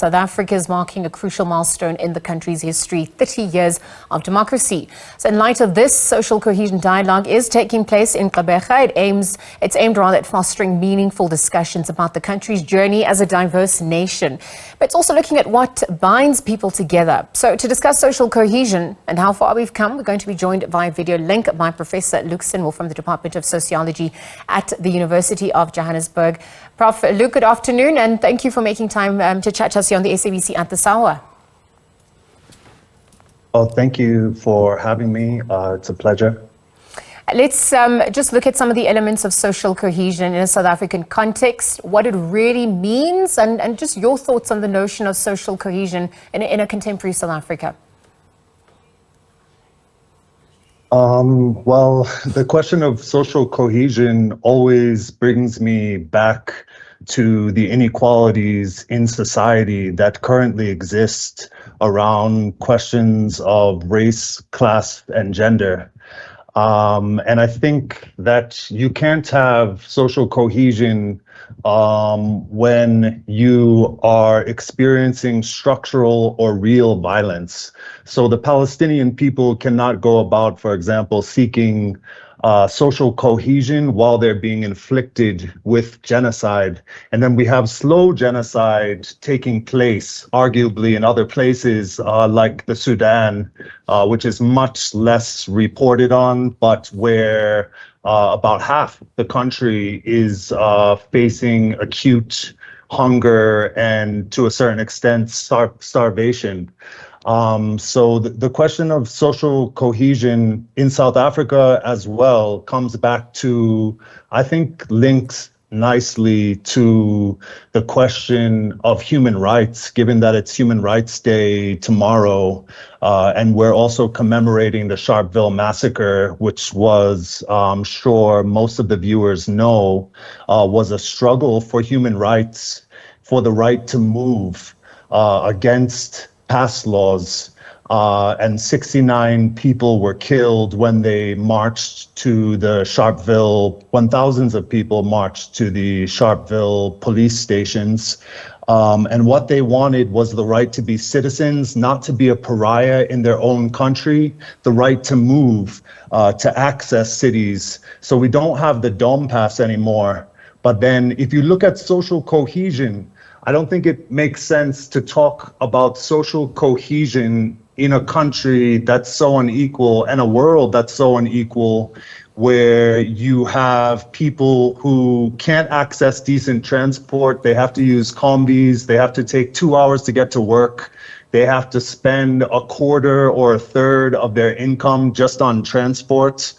South Africa is marking a crucial milestone in the country's history, 30 years of democracy. So in light of this, Social Cohesion Dialogue is taking place in Gqeberha. It's aimed rather at fostering meaningful discussions about the country's journey as a diverse nation. But it's also looking at what binds people together. So to discuss social cohesion and how far we've come, we're going to be joined via video link by Professor Luke Sinwell from the Department of Sociology at the University of Johannesburg. Prof. Luke, good afternoon, and thank you for making time to chat to us here on the SABC at this hour. Well, thank you for having me. It's a pleasure. Let's just look at some of the elements of social cohesion in a South African context, what it really means, and just your thoughts on the notion of social cohesion in a contemporary South Africa. Well, the question of social cohesion always brings me back to the inequalities in society that currently exist around questions of race, class, and gender. And I think that you can't have social cohesion when you are experiencing structural or real violence. So the Palestinian people cannot go about, for example, seeking social cohesion while they're being inflicted with genocide. And then we have slow genocide taking place, arguably in other places like the Sudan, which is much less reported on, but where about half the country is facing acute hunger and, to a certain extent, starvation. So the question of social cohesion in South Africa as well comes back to, I think, links nicely to the question of human rights, given that it's Human Rights Day tomorrow, and we're also commemorating the Sharpeville massacre, which was, I'm sure most of the viewers know, was a struggle for human rights, for the right to move against past laws, and 69 people were killed when they marched to the Sharpeville, when thousands of people marched to the Sharpeville police stations. And what they wanted was the right to be citizens, not to be a pariah in their own country, the right to move, to access cities. So we don't have the Dome Pass anymore. But then if you look at social cohesion, I don't think it makes sense to talk about social cohesion in a country that's so unequal and a world that's so unequal, where you have people who can't access decent transport. They have to use combis. They have to take 2 hours to get to work. They have to spend a quarter or a third of their income just on transport.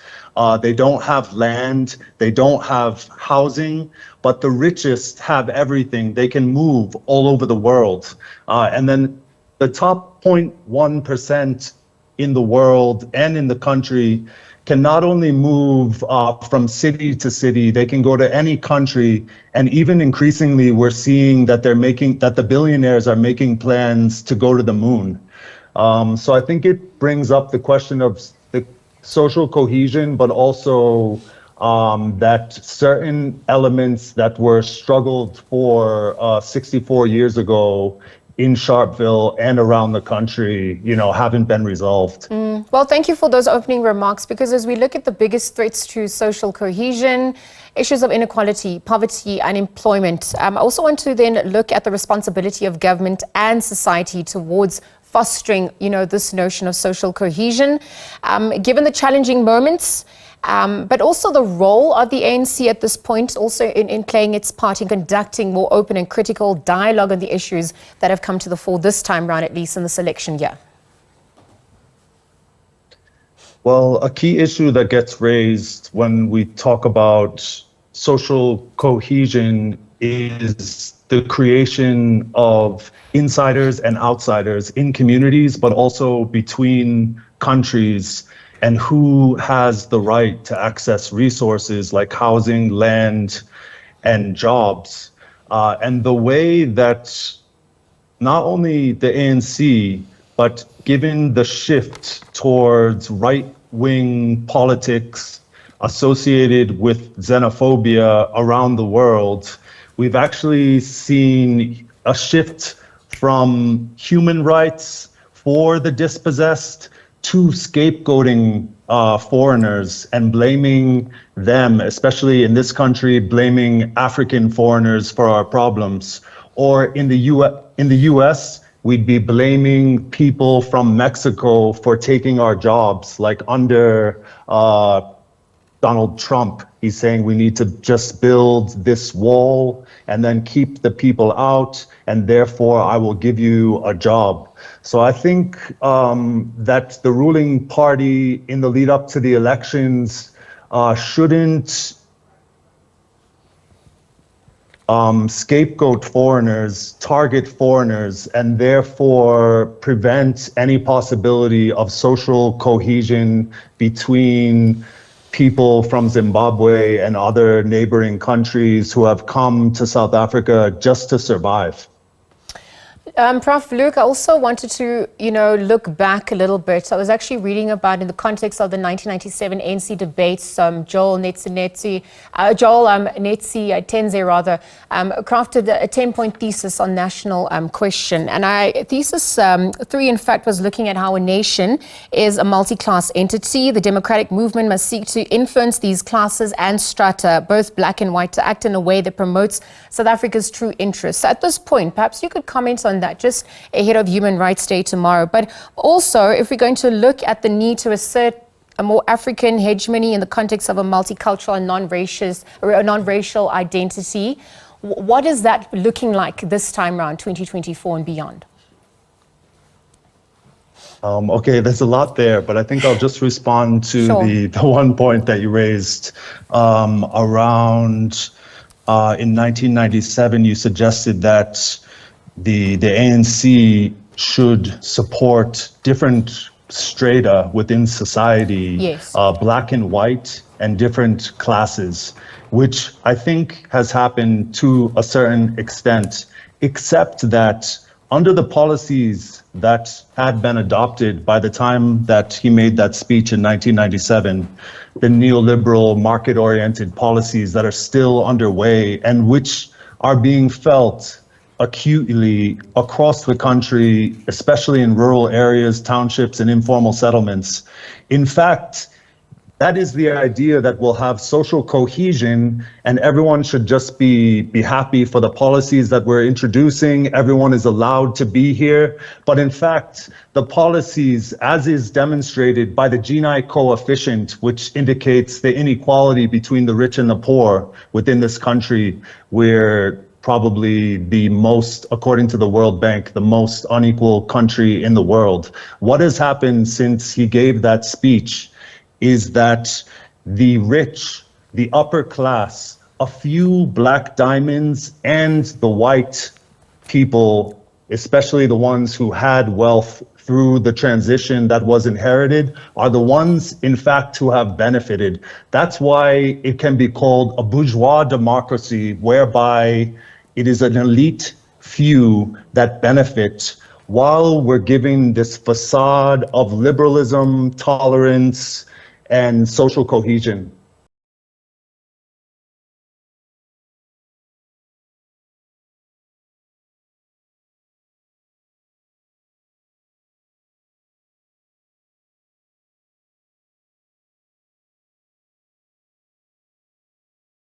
They don't have land, they don't have housing, but the richest have everything. They can move all over the world. And then the top 0.1% in the world and in the country can not only move from city to city, they can go to any country. And even increasingly, we're seeing that that the billionaires are making plans to go to the moon. So I think it brings up the question of the social cohesion, but also that certain elements that were struggled for 64 years ago in Sharpeville and around the country, haven't been resolved. Well, thank you for those opening remarks, because as we look at the biggest threats to social cohesion, issues of inequality, poverty, unemployment, I also want to then look at the responsibility of government and society towards fostering, this notion of social cohesion, given the challenging moments, but also the role of the ANC at this point, also in playing its part in conducting more open and critical dialogue on the issues that have come to the fore this time round, at least in this election year. Well, a key issue that gets raised when we talk about social cohesion is the creation of insiders and outsiders in communities, but also between countries, and who has the right to access resources like housing, land, and jobs. And the way that not only the ANC, but given the shift towards right-wing politics associated with xenophobia around the world, we've actually seen a shift from human rights for the dispossessed to scapegoating foreigners and blaming them, especially in this country, blaming African foreigners for our problems. Or in the US, we'd be blaming people from Mexico for taking our jobs, like under Donald Trump. He's saying we need to just build this wall and then keep the people out, and therefore I will give you a job. So I think that the ruling party in the lead up to the elections shouldn't scapegoat foreigners, target foreigners, and therefore prevent any possibility of social cohesion between people from Zimbabwe and other neighboring countries who have come to South Africa just to survive. Prof. Luke, I also wanted to, look back a little bit. I was actually reading about, in the context of the 1997 ANC debates, Joel Netsi Tenze crafted a 10-point thesis on national question. And thesis 3, in fact, was looking at how a nation is a multi-class entity. The democratic movement must seek to influence these classes and strata, both black and white, to act in a way that promotes South Africa's true interests. So at this point, perhaps you could comment on that just ahead of Human Rights Day tomorrow. But also, if we're going to look at the need to assert a more African hegemony in the context of a multicultural and non-racial identity, what is that looking like this time around, 2024 and beyond? Okay, there's a lot there, but I think I'll just respond to the one point that you raised around in 1997, you suggested that the ANC should support different strata within society, yes, black and white, and different classes, which I think has happened to a certain extent, except that under the policies that had been adopted by the time that he made that speech in 1997, the neoliberal market-oriented policies that are still underway and which are being felt acutely across the country, especially in rural areas, townships, and informal settlements. In fact, that is the idea that we'll have social cohesion and everyone should just be happy for the policies that we're introducing. Everyone is allowed to be here. But in fact, the policies, as is demonstrated by the Gini coefficient, which indicates the inequality between the rich and the poor within this country, we're probably the most, according to the World Bank, the most unequal country in the world. What has happened since he gave that speech is that the rich, the upper class, a few black diamonds, and the white people, especially the ones who had wealth through the transition that was inherited, are the ones, in fact, who have benefited. That's why it can be called a bourgeois democracy, whereby it is an elite few that benefit while we're giving this facade of liberalism, tolerance, and social cohesion.